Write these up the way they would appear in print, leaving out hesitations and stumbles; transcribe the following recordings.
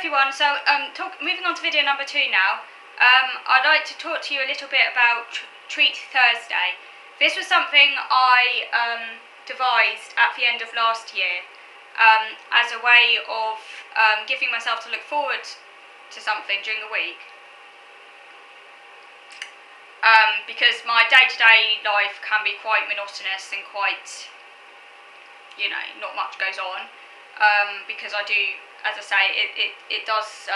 everyone, so moving on to video number 2 now. I'd like to talk to you a little bit about Treat Thursday. This was something I devised at the end of last year as a way of giving myself to look forward to something during the week. Because my day-to-day life can be quite monotonous and quite, not much goes on. Because I do, as I say, it does,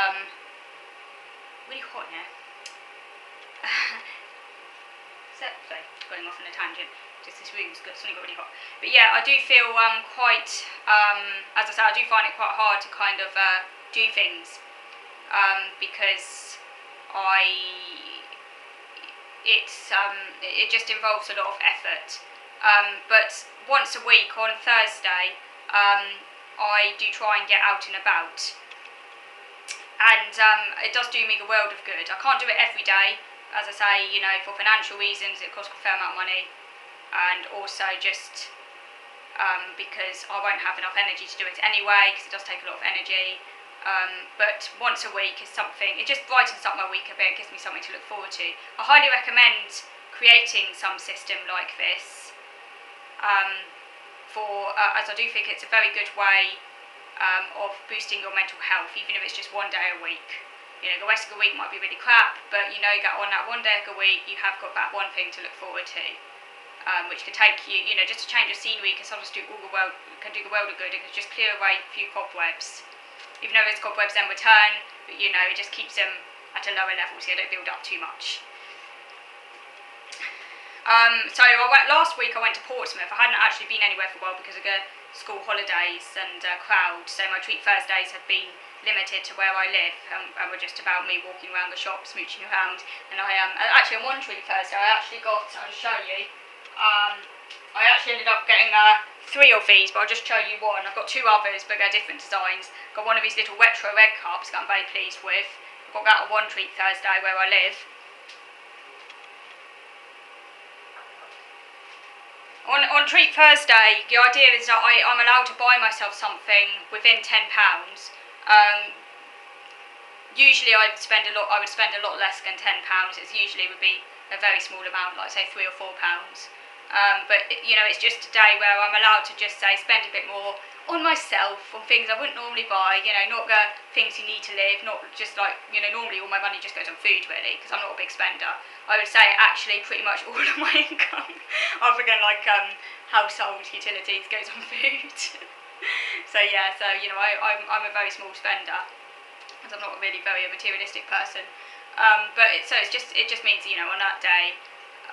really hot here. Sorry, going off on a tangent, just this room's suddenly got really hot. But yeah, I do feel quite, as I say, I do find it quite hard to kind of do things, because it just involves a lot of effort. But once a week on Thursday, I do try and get out and about, and it does do me the world of good. I can't do it every day, as I say, for financial reasons it costs a fair amount of money, and also just because I won't have enough energy to do it anyway, because it does take a lot of energy. But once a week is something, it just brightens up my week a bit, gives me something to look forward to. I highly recommend creating some system like this, as I do think it's a very good way of boosting your mental health, even if it's just one day a week. The rest of the week might be really crap, but you get on that one day of the week, you have got that one thing to look forward to, which could take you, just a change of scenery can sometimes do the world of good. It can just clear away a few cobwebs, even though those cobwebs then return, but it just keeps them at a lower level so they don't build up too much. So last week I went to Portsmouth. I hadn't actually been anywhere for a while because of the school holidays and crowd, so my Treat Thursdays have been limited to where I live, and were just about me walking around the shop, smooching around. And I actually on one Treat Thursday I'll show you, I actually ended up getting 3 of these, but I'll just show you one. I've got 2 others, but they're different designs. Got one of these little retro egg cups that I'm very pleased with. I've got that on one Treat Thursday where I live. On Treat Thursday, the idea is that I'm allowed to buy myself something within £10. Usually I would spend a lot less than £10. It usually would be a very small amount, like say £3 or £4. But it's just a day where I'm allowed to just say spend a bit more on myself, on things I wouldn't normally buy. Not the things you need to live, not just like normally all my money just goes on food really, because I'm not a big spender. I would say actually pretty much all of my income, other than like household utilities, goes on food. So yeah, I'm a very small spender, because I'm not really very a materialistic person. But it just means on that day.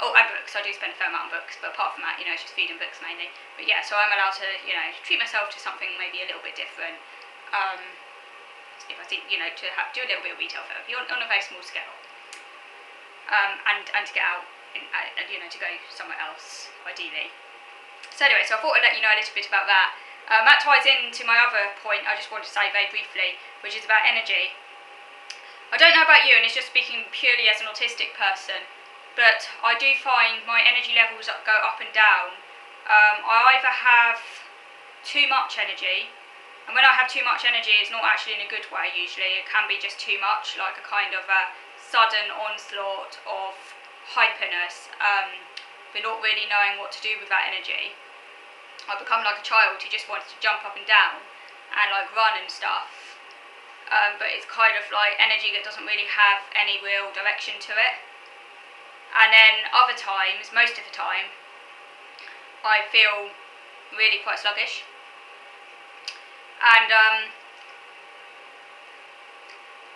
Oh, and books. I do spend a fair amount on books, but apart from that, it's just food and books mainly. But yeah, so I'm allowed to, treat myself to something maybe a little bit different. If I think, to do a little bit of retail therapy on a very small scale, and to get out, to go somewhere else, ideally. So anyway, so I thought I'd let you know a little bit about that. That ties into my other point I just wanted to say very briefly, which is about energy. I don't know about you, and it's just speaking purely as an autistic person, but I do find my energy levels go up and down. I either have too much energy, and when I have too much energy, it's not actually in a good way usually. It can be just too much, like a kind of a sudden onslaught of hyperness, but not really knowing what to do with that energy. I become like a child who just wants to jump up and down and like run and stuff. But it's kind of like energy that doesn't really have any real direction to it. And then other times, most of the time, I feel really quite sluggish. And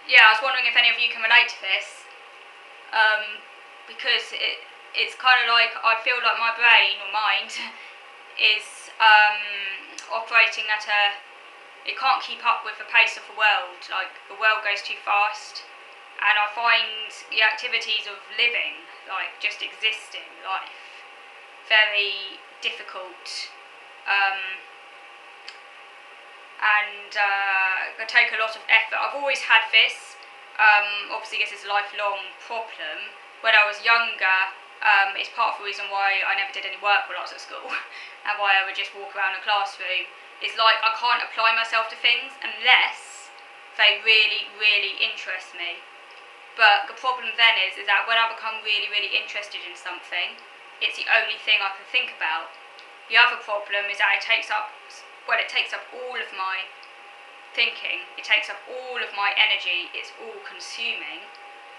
yeah, I was wondering if any of you can relate to this, because it's kind of like I feel like my brain or mind is operating at it can't keep up with the pace of the world. Like the world goes too fast, and I find the activities of living, like just existing life, very difficult, and they take a lot of effort. I've always had this. Obviously this is a lifelong problem. When I was younger, it's part of the reason why I never did any work when I was at school, and why I would just walk around the classroom. It's like I can't apply myself to things unless they really, really interest me. But the problem then is that when I become really, really interested in something, it's the only thing I can think about. The other problem is that it takes up all of my thinking, it takes up all of my energy, it's all consuming.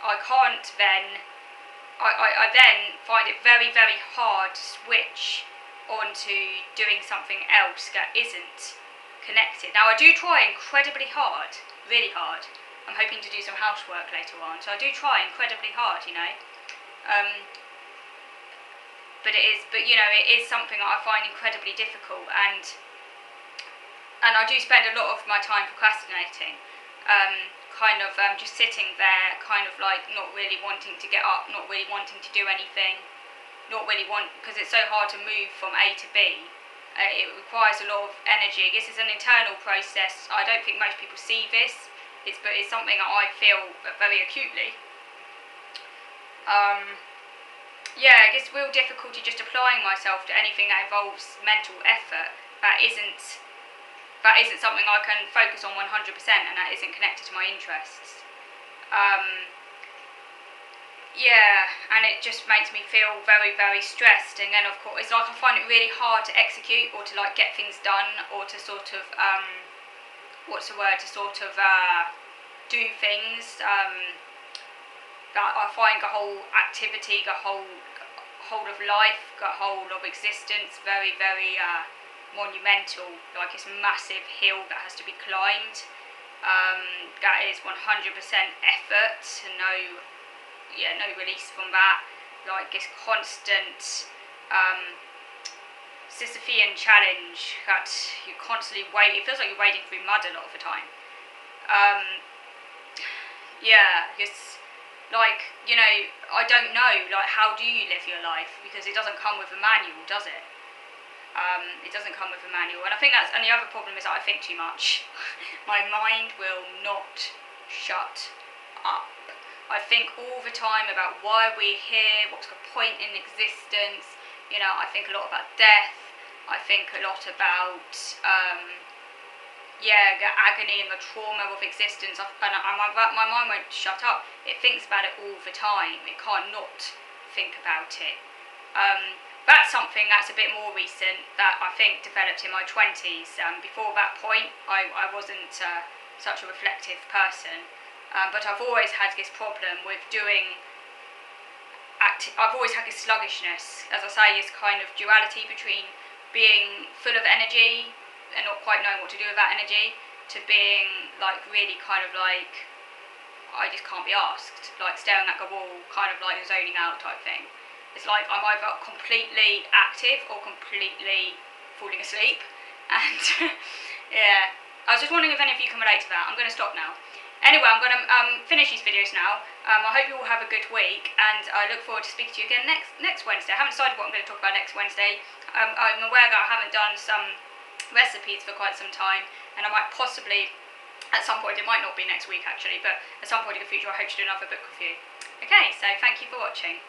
I can't then, I then find it very, very hard to switch onto doing something else that isn't connected. Now I do try incredibly hard, really hard. I'm hoping to do some housework later on, so I do try incredibly hard, you know. But it is something that I find incredibly difficult, and I do spend a lot of my time procrastinating, just sitting there, not really wanting to get up, not really wanting to do anything, because it's so hard to move from A to B. It requires a lot of energy. This is an internal process. I don't think most people see this, but it's something that I feel very acutely. It's real difficulty just applying myself to anything that involves mental effort that isn't something I can focus on 100% and that isn't connected to my interests. And it just makes me feel very, very stressed. And then of course, it's like I find it really hard to execute or to get things done or to do things. That I find the whole activity, the whole of life, the whole of existence very, very monumental, like it's a massive hill that has to be climbed. That is 100% effort, no release from that. Like this constant Sisyphean challenge that you constantly wait. It feels like you're wading through mud a lot of the time. I don't know, how do you live your life? Because it doesn't come with a manual, does it? It doesn't come with a manual, and I think and the other problem is that I think too much. My mind will not shut up. I think all the time about why we're here, what's the point in existence. I think a lot about death. I think a lot about the agony and the trauma of existence, and my mind won't shut up. It thinks about it all the time. It can't not think about it. That's something that's a bit more recent that I think developed in my 20s. Before that point, I wasn't such a reflective person, but I've always had this problem with doing. I've always had this sluggishness, as I say, this kind of duality between being full of energy and not quite knowing what to do with that energy, to being really I just can't be asked, staring at the wall, zoning out type thing. It's like I'm either completely active or completely falling asleep, and I was just wondering if any of you can relate to that. I'm going to stop now. Anyway, I'm going to finish these videos now. I hope you all have a good week, and I look forward to speaking to you again next Wednesday. I haven't decided what I'm going to talk about next Wednesday. I'm aware that I haven't done some recipes for quite some time, and I might possibly, at some point, it might not be next week actually, but at some point in the future I hope to do another book review. Okay, so thank you for watching.